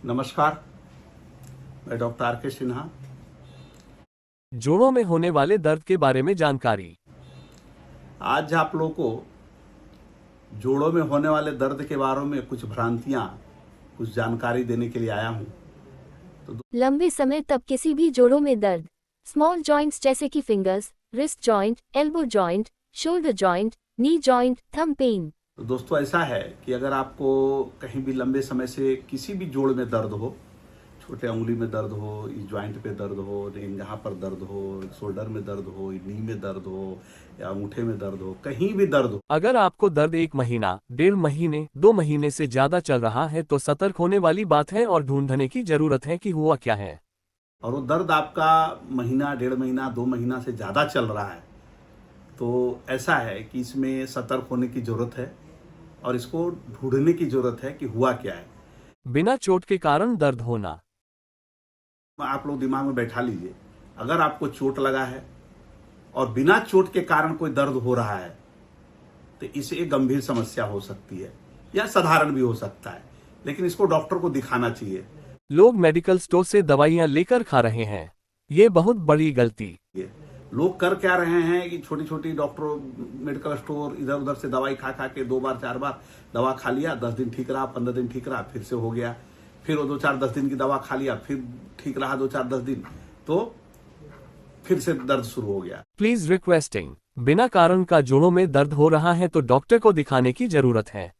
नमस्कार, मैं doctor R के सिन्हा। जोड़ों में होने वाले दर्द के बारे में जानकारी। आज आप लोगों को जोड़ों में होने वाले दर्द के बारे में कुछ भ्रांतियां, कुछ जानकारी देने के लिए आया हूं। लंबे समय तक किसी भी जोड़ों में दर्द, स्मॉल जॉइंट्स जैसे कि fingers, wrist joint, elbow joint, shoulder joint, knee joint, thumb pain. तो दोस्तों, ऐसा है कि अगर आपको कहीं भी लंबे समय से किसी भी जोड़ में दर्द हो, छोटे उंगली में दर्द हो, इस ज्वाइंट पे दर्द हो, यहाँ पर दर्द हो, शोल्डर में दर्द हो, नी में दर्द हो या अंगूठे में दर्द हो, कहीं भी दर्द हो, अगर आपको दर्द 1 महीना, 1.5 महीने, 2 महीने से ज्यादा चल रहा है तो सतर्क होने वाली बात है और ढूंढने की जरूरत है कि हुआ क्या है। और वो दर्द आपका महीना, 1.5 महीना, 2 महीना से ज्यादा चल रहा है, तो ऐसा है कि इसमें सतर्क होने की जरूरत है और इसको ढूंढने की जरूरत है कि हुआ क्या है। बिना चोट के कारण दर्द होना। आप लोग दिमाग में बैठा लीजिए, अगर आपको चोट लगा है और बिना चोट के कारण कोई दर्द हो रहा है तो इसे एक गंभीर समस्या हो सकती है या साधारण भी हो सकता है, लेकिन इसको डॉक्टर को दिखाना चाहिए। लोग मेडिकल स्टोर से दवाइयां लेकर खा रहे हैं, ये बहुत बड़ी गलती। लोग कर क्या रहे हैं कि छोटी छोटी डॉक्टर, मेडिकल स्टोर, इधर उधर से दवाई खा खा के 2 बार 4 बार दवा खा लिया, 10 दिन ठीक रहा, 15 दिन ठीक रहा, फिर से हो गया, फिर वो 2-4-10 दिन की दवा खा लिया, फिर ठीक रहा 2-4-10 दिन, तो फिर से दर्द शुरू हो गया। प्लीज रिक्वेस्टिंग, बिना कारण का जोड़ों में दर्द हो रहा है तो डॉक्टर को दिखाने की जरूरत है।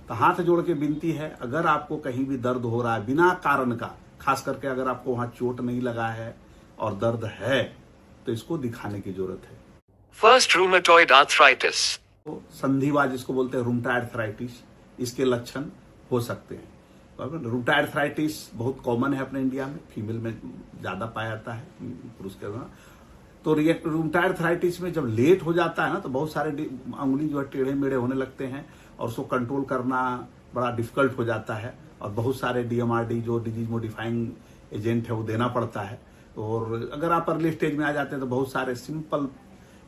तो हाथ जोड़ के विनती है, अगर आपको कहीं भी दर्द हो रहा है बिना कारण का, खास करके अगर आपको वहां चोट नहीं लगा है और दर्द है, तो इसको दिखाने की जरूरत है। फर्स्ट रूमेटॉइड आर्थराइटिस, तो संधिवा जिसको बोलते हैं रूमेटॉइड आर्थराइटिस, इसके लक्षण हो सकते हैं। रूमेटॉइड आर्थराइटिस बहुत कॉमन है अपने इंडिया में, फीमेल में ज्यादा पाया जाता है, पुरुष के ना। तो रूमेटॉइड आर्थराइटिस में जब लेट हो जाता है ना, तो बहुत सारे अंगुली जो है टेढ़े मेढ़े होने लगते हैं और उसको कंट्रोल करना बड़ा डिफिकल्ट हो जाता है और बहुत सारे DMRD जो डिजीज मॉडिफाइंग एजेंट है वो देना पड़ता है। और अगर आप अर्ली स्टेज में आ जाते हैं तो बहुत सारे सिंपल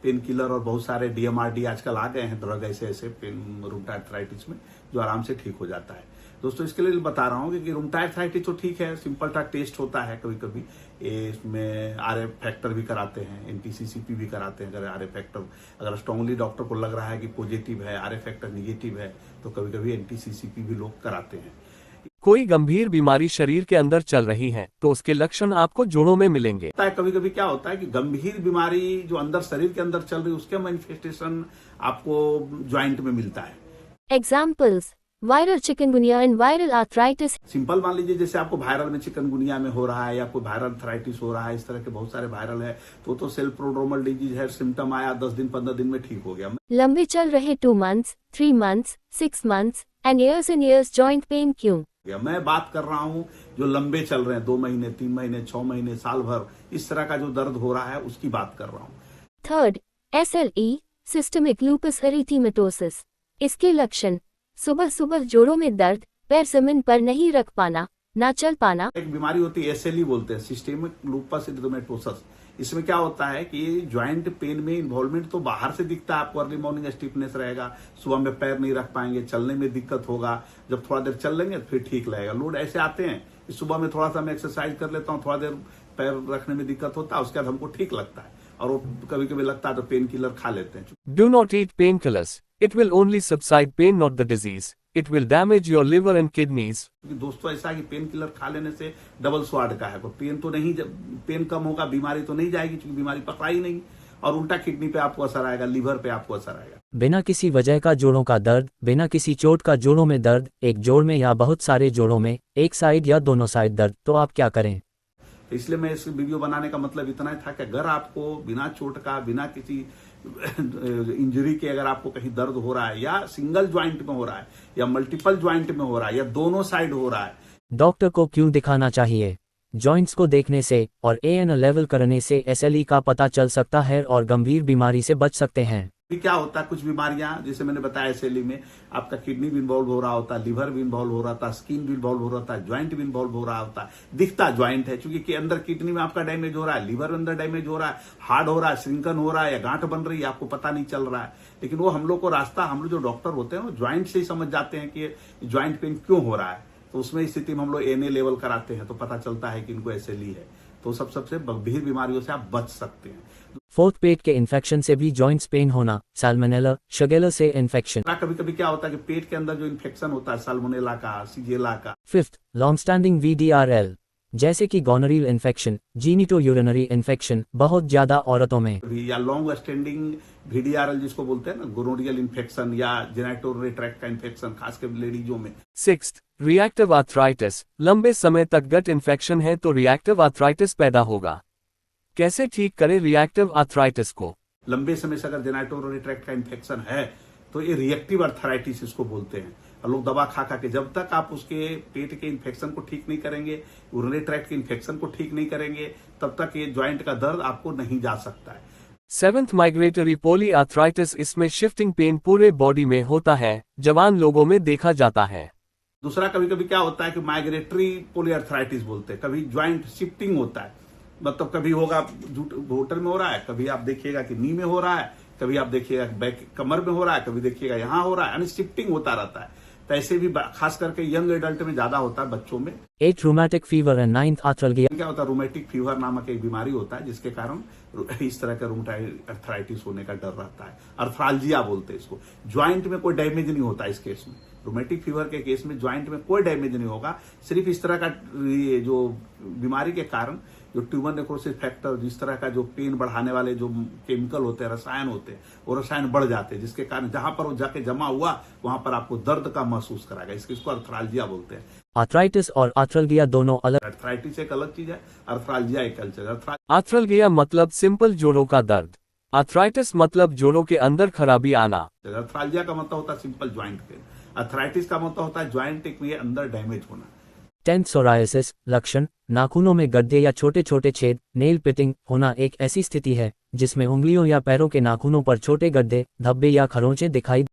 पेन किलर और बहुत सारे DMRD आजकल आ गए हैं ड्रग ऐसे रूमेटॉइड आर्थराइटिस में, जो आराम से ठीक हो जाता है। दोस्तों, इसके लिए बता रहा हूँ कि रूमेटॉइड आर्थराइटिस तो ठीक है, सिंपल सा टेस्ट होता है, कभी कभी इसमें RF फैक्टर भी कराते हैं, NTCCP भी कराते हैं। अगर RF फैक्टर अगर स्ट्रांगली डॉक्टर को लग रहा है कि पॉजिटिव है, RF फैक्टर निगेटिव है, तो कभी कभी NTCCP भी लोग कराते हैं। कोई गंभीर बीमारी शरीर के अंदर चल रही है तो उसके लक्षण आपको जोड़ों में मिलेंगे। कभी कभी क्या होता है कि गंभीर बीमारी जो अंदर शरीर के अंदर चल रही है उसके मैनिफेस्टेशन आपको ज्वाइंट में मिलता है। Examples: viral chikungunya and viral arthritis. Simple मान लीजिए, जैसे आपको वायरल में चिकनगुनिया में हो रहा है या कोई वायरल आर्थराइटिस हो रहा है, इस तरह के बहुत सारे वायरल है, तो सेल्फ प्रोड्रोमल डिजीज है, सिम्टम आया 10 दिन 15 दिन में ठीक हो गया। लंबे चल रहे 2 months, 3 months, 6 months and years joint pain क्यों? मैं बात कर रहा हूं जो लंबे चल रहे हैं, 2 महीने, 3 महीने, 6 महीने, साल भर, इस तरह का जो दर्द हो रहा है उसकी बात कर रहा हूं। Third, SLE, systemic lupus erythematosus. इसके लक्षण: सुबह सुबह जोड़ों में दर्द, पैर जमीन पर नहीं रख पाना, ना चल पाना। एक बीमारी होती है SLE बोलते हैं, सिस्टेमिक लूपस एरिथेमेटोसिस। इसमें क्या होता है कि ज्वाइंट पेन में इन्वॉल्वमेंट तो बाहर से दिखता है, आपको अर्ली मॉर्निंग स्टिफनेस रहेगा, सुबह में पैर नहीं रख पाएंगे, चलने में दिक्कत होगा, जब थोड़ा देर चल लेंगे फिर ठीक लगेगा। लोड ऐसे आते हैं कि सुबह में थोड़ा सा मैं एक्सरसाइज कर लेता हूँ, थोड़ा देर पैर रखने में दिक्कत होता है, उसके बाद हमको ठीक लगता है और वो कभी कभी लगता है तो पेन किलर खा लेते हैं। Do not eat painkillers. It will only subside pain, not the disease. It will damage your liver and kidneys. दोस्तों, ऐसा है कि पेन किलर खा लेने से डबल स्वाद का है, पेन तो नहीं, पेन कम होगा, बीमारी तो नहीं जाएगी क्योंकि बीमारी पकड़ा ही नहीं, और उल्टा किडनी पे आपको असर आएगा, लीवर पे आपको असर आएगा। बिना किसी वजह का जोड़ों का दर्द, बिना किसी चोट का जोड़ों में दर्द, एक जोड़ में या बहुत सारे जोड़ों में, एक साइड या दोनों साइड दर्द, तो आप क्या करें? इसलिए मैं इस वीडियो बनाने का मतलब इतना ही था कि अगर आपको बिना चोट का, बिना किसी इंजरी के अगर आपको कहीं दर्द हो रहा है, या सिंगल ज्वाइंट में हो रहा है या मल्टीपल ज्वाइंट में हो रहा है या दोनों साइड हो रहा है, डॉक्टर को क्यों दिखाना चाहिए? जॉइंट्स को देखने से और AN लेवल करने से SLE का पता चल सकता है और गंभीर बीमारी से बच सकते हैं। क्या होता है, कुछ बीमारियां जैसे मैंने बताया SLE में आपका किडनी भी इन्वॉल्व हो रहा होता है, लिवर भी इन्वॉल्व हो रहा था, स्किन भी इन्वॉल्व हो रहा था, ज्वाइंट भी इन्वॉल्व हो रहा होता है। दिखता ज्वाइंट है क्योंकि अंदर किडनी में आपका डैमेज हो रहा है, लिवर अंदर डैमेज हो रहा है, हार्ड हो रहा है, श्रिंकन हो रहा है या गांठ बन रही है, आपको पता नहीं चल रहा है। लेकिन वो हम लोग को रास्ता, हम लोग जो डॉक्टर होते हैं वो ज्वाइंट से ही समझ जाते हैं कि ज्वाइंट पेन क्यों हो रहा है। तो उसमें स्थिति में हम लोग एनए लेवल कराते हैं तो पता चलता है कि इनको एसएलई है। तो सबसे गंभीर बीमारियों से आप बच सकते हैं। फोर्थ, पेट के इन्फेक्शन से भी जॉइंट्स पेन होना, सैल्मोनेला, शिगेला से इन्फेक्शन। कभी कभी क्या होता है कि पेट के अंदर जो इन्फेक्शन होता है साल्मोनेला का, शिगेला का। फिफ्थ, लॉन्ग स्टैंडिंग VDRL जैसे कि गोनोरियल इन्फेक्शन, जीनिटो यूरिनरी इन्फेक्शन बहुत ज्यादा औरतों में, या लॉन्ग स्टैंडिंग VDRL जिसको बोलते हैं ना, गोनोरियल इन्फेक्शन या जेनिटोरियल ट्रैक्ट का इन्फेक्शन, खासकर लेडीजों में। Sixth, reactive arthritis. लंबे समय तक गट इन्फेक्शन है तो रिएक्टिव आर्थराइटिस पैदा होगा। कैसे ठीक करें रिएक्टिव आर्थराइटिस को? लंबे समय से अगर जेनिटोरियल ट्रैक्ट का इन्फेक्शन है तो ये रिएक्टिव आर्थराइटिस इसको बोलते हैं। और लोग दवा खा के जब तक आप उसके पेट के इन्फेक्शन को ठीक नहीं करेंगे, यूरिनरी ट्रैक्ट के इन्फेक्शन को ठीक नहीं करेंगे, तब तक ये ज्वाइंट का दर्द आपको नहीं जा सकता है। सेवेंथ, माइग्रेटरी पोली आर्थराइटिस। इसमें शिफ्टिंग पेन पूरे बॉडी में होता है, जवान लोगों में देखा जाता है। दूसरा, कभी कभी क्या होता है कि माइग्रेटरी पोलीआर्थराइटिस बोलते हैं, कभी ज्वाइंट शिफ्टिंग होता है। मतलब कभी होगा घुटन में हो रहा है, कभी आप देखिएगा कि नी में हो रहा है, कभी आप देखिएगा बैक कमर में हो रहा है, कभी देखिएगा यहाँ हो रहा है, यानी शिफ्टिंग होता रहता है। तो ऐसे भी खास करके यंग एडल्ट में ज्यादा होता है, बच्चों में। 8, रूमेटिक फीवर एंड 9th, आर्थ्रल्गिया। क्या होता है, रूमेटिक फीवर नामक एक बीमारी होता है जिसके कारण इस तरह का रूमेटॉइड अर्थराइटिस होने का डर रहता है। अर्थरालजिया बोलते हैं इसको। ज्वाइंट में कोई डैमेज नहीं होता इस केस में। रूमेटिक फीवर के केस में ज्वाइंट में कोई डैमेज नहीं होगा, सिर्फ इस तरह का ये जो बीमारी के कारण जो ट्यूमर नेक्रोसिस फैक्टर, जिस तरह का जो पेन बढ़ाने वाले जो केमिकल होते हैं, रसायन होते हैं, वो रसायन बढ़ जाते हैं, जिसके कारण जहां पर वो जाके जमा हुआ वहां पर आपको दर्द का महसूस कराएगा। इसको अर्थरालजिया बोलते हैं। आर्थराइटिस और आर्थ्रल्गिया दोनों अलग। अर्थराइटिस एक अलग चीज है, अर्थरालजिया एक अलग चीज है। आर्थ्रल्गिया मतलब सिंपल जोड़ों का दर्द, आर्थराइटिस मतलब जोड़ों के अंदर खराबी आना। अर्थरालजिया का मतलब होता है सिंपल ज्वाइंट पेन, अर्थराइटिस का मतलब होता है ज्वाइंट में अंदर डैमेज होना। 10th, psoriasis. लक्षण, नाखूनों में गड्ढे या छोटे छोटे छेद, नेल पिटिंग होना एक ऐसी स्थिति है जिसमें उंगलियों या पैरों के नाखूनों पर छोटे गड्ढे, धब्बे या खरोंचे दिखाई।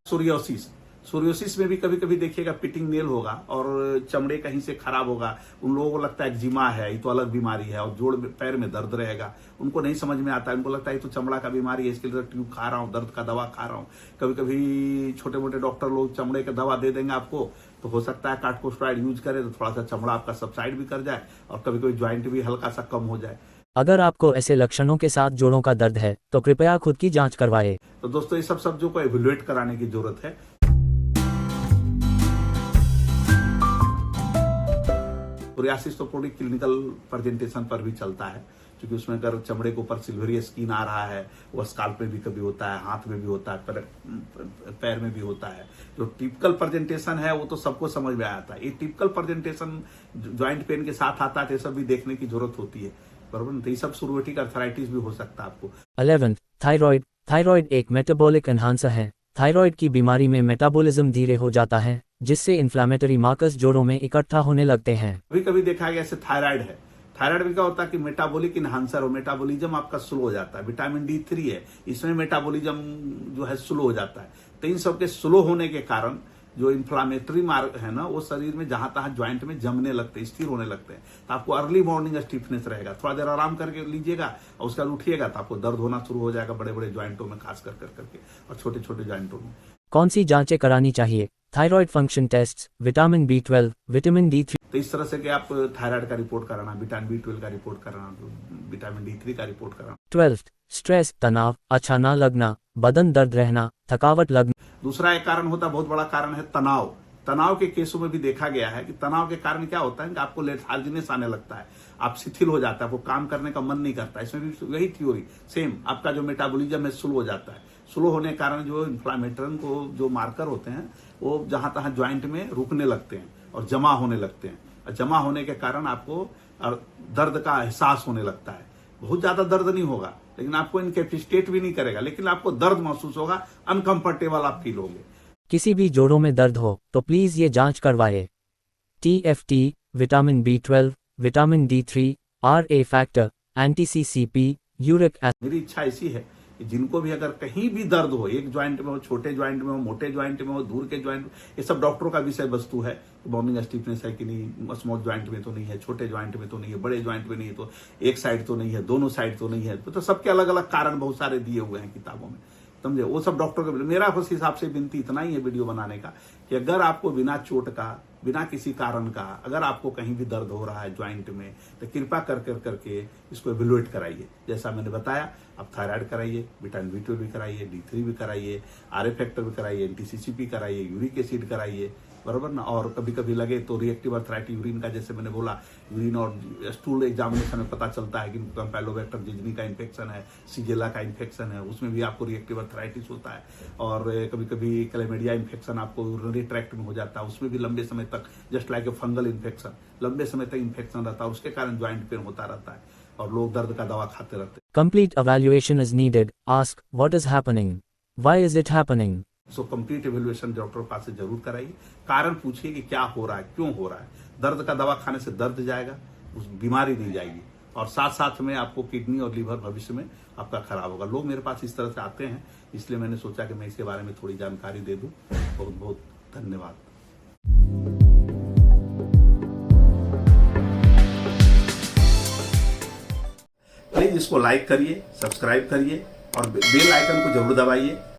सोरियोसिस में भी कभी कभी देखिएगा पिटिंग नेल होगा और चमड़े कहीं से खराब होगा। उन लोगों को लगता है एक्जिमा है, ये तो अलग बीमारी है, और जोड़ पैर में दर्द रहेगा। उनको नहीं समझ में आता है, उनको लगता है ये तो चमड़ा का बीमारी है, इसके लिए ट्यूब खा रहा हूँ, दर्द का दवा खा रहा हूँ। कभी कभी छोटे मोटे डॉक्टर लोग चमड़े का दवा दे देंगे आपको, तो हो सकता है कार्टिकोस्टेरॉइड यूज करे तो थोड़ा सा चमड़ा आपका सबसाइड भी कर जाए और कभी कभी ज्वाइंट भी हल्का सा कम हो जाए। अगर आपको ऐसे लक्षणों के साथ जोड़ों का दर्द है तो कृपया खुद की जांच करवाएं। तो दोस्तों, ये सब सब्जों को एवेल्युएट कराने की जरूरत है। सोरियासिस तो पूरी क्लिनिकल प्रेजेंटेशन पर भी चलता है, क्योंकि उसमें अगर चमड़े के ऊपर सिल्वरी स्किन आ रहा है, वो स्काल्प में भी कभी होता है, हाथ में भी होता है, पैर में भी होता है। जो टिपिकल प्रेजेंटेशन है वो तो सबको समझ में आता है। ये टिपिकल प्रेजेंटेशन ज्वाइंट पेन के साथ आता है, तो ये सब भी देखने की जरूरत होती है, बराबर। तो ये सब सोरियाटिक अर्थराइटिस भी हो सकता है आपको। 11th, thyroid. थायराइड एक मेटाबॉलिक एनहांसर है। थायराइड की बीमारी में मेटाबॉलिज्म धीरे हो जाता है, जिससे इन्फ्लेमेटरी मार्कर्स जोड़ों में इकट्ठा होने लगते हैं। कभी कभी देखा गया ऐसे थायराइड है। थायराइड में क्या होता है कि मेटाबॉलिक इनहांसर और मेटाबॉलिज्म आपका स्लो हो जाता है। विटामिन D3 है, इसमें मेटाबॉलिज्म जो है स्लो हो जाता है। तो इन सब के स्लो होने के कारण जो इन्फ्लामेटरी मार्क है ना, वो शरीर में जहां तहां ज्वाइंट में जमने लगते हैं, स्थिर होने लगते हैं। तो आपको अर्ली मॉर्निंग स्टिफनेस रहेगा। थोड़ा देर आराम करके लीजिएगा और उसका उठिएगा तो आपको दर्द होना शुरू हो जाएगा, बड़े बड़े ज्वाइंटों में खास करके और छोटे छोटे ज्वाइंटों में। कौन सी जांचें करानी चाहिए? Thyroid function test, vitamin B12, vitamin D3। तो इस तरह से कि आप थायराइड का रिपोर्ट कराना, विटामिन B12 का रिपोर्ट कराना, विटामिन D3 का रिपोर्ट कराना। 12th, स्ट्रेस, तनाव, अच्छा ना लगना, बदन दर्द रहना, थकावट लगना। दूसरा एक कारण होता है, बहुत बड़ा कारण है तनाव। तनाव के केसों में भी देखा गया है कि तनाव के कारण क्या होता है कि आपको लेथार्जीनेस आने लगता है, आप शिथिल हो जाता है, आपको काम करने का मन नहीं करता। इसमें भी वही थ्योरी सेम, आपका जो मेटाबॉलिज्म है स्लो हो जाता है। स्लो होने के कारण जो इन्फ्लामेटरी को जो मार्कर होते हैं वो जहां तहां ज्वाइंट में रुकने लगते हैं और जमा होने लगते हैं, और जमा होने के कारण आपको दर्द का एहसास होने लगता है। बहुत ज्यादा दर्द नहीं होगा, लेकिन आपको इनकैपेसिटेट भी नहीं करेगा, लेकिन आपको दर्द महसूस होगा, अनकंफर्टेबल आप फील होंगे। किसी भी जोड़ों में दर्द हो तो प्लीज ये जांच करवाएं। TFT, vitamin B12, vitamin D3, RA factor, anti CCP, uric acid. मेरी इच्छा ऐसी है कि जिनको भी अगर कहीं भी दर्द हो, एक ज्वाइंट में हो, छोटे ज्वाइंट में हो, मोटे ज्वाइंट में हो, दूर के ज्वाइंट में, ये सब डॉक्टरों का विषय वस्तु है। मॉर्निंग स्टिफनेस है कि नहीं, स्मॉल ज्वाइंट में तो नहीं है, छोटे ज्वाइंट में तो नहीं है, बड़े ज्वाइंट में नहीं है, तो एक साइड तो नहीं है, दोनों साइड तो नहीं है, तो सबके अलग अलग कारण बहुत सारे दिए हुए हैं किताबों में। समझे। वो सब डॉक्टर के, मेरा उस हिसाब से विनती इतना ही है वीडियो बनाने का कि अगर आपको बिना चोट का, बिना किसी कारण का, अगर आपको कहीं भी दर्द हो रहा है ज्वाइंट में, तो कृपा करके इसको एवेलुएट कराइए। जैसा मैंने बताया, आप थायराइड कराइए, विटामिन B12 भी कराइए, D3 भी कराइए, RA फैक्टर भी कराइए, NTCCP कराइए, यूरिक एसिड कराइए, बराबर ना। और कभी कभी लगे तो रिएक्टिव अर्थराइटिस यूरिन का, जैसे मैंने बोला, यूरिन और स्टूल एग्जामिनेशन में पता चलता है कि कैम्पेलोबैक्टर जिजनी का इन्फेक्शन है, सीजेला का इन्फेक्शन है, उसमें भी आपको रिएक्टिव अर्थराइटिस होता है। और कभी कभी क्लेमिडिया इन्फेक्शन आपको यूरिनरी ट्रैक्ट में हो जाता है, उसमें भी लंबे समय तक, just like a fungal infection, लंबे समय तक इन्फेक्शन रहता है, उसके कारण ज्वाइंट पेन होता रहता है और लोग दर्द का दवा खाते रहते हैं। Complete evaluation is needed. Ask, what is happening? Why is it happening? So complete evaluation doctor के पास से जरूर कराइए। कारण पूछिए कि क्या हो रहा है, क्यों हो रहा है। दर्द का दवा खाने से दर्द जाएगा, उस बीमारी नहीं जाएगी, और साथ साथ में आपको किडनी और लीवर भविष्य में आपका खराब होगा। लोग मेरे पास इस तरह से आते हैं, इसलिए मैंने सोचा कि मैं इसके बारे में थोड़ी जानकारी दे दूं। बहुत बहुत धन्यवाद। प्लीज इसको लाइक करिए, सब्सक्राइब करिए और बेल आइकन को जरूर दबाइए।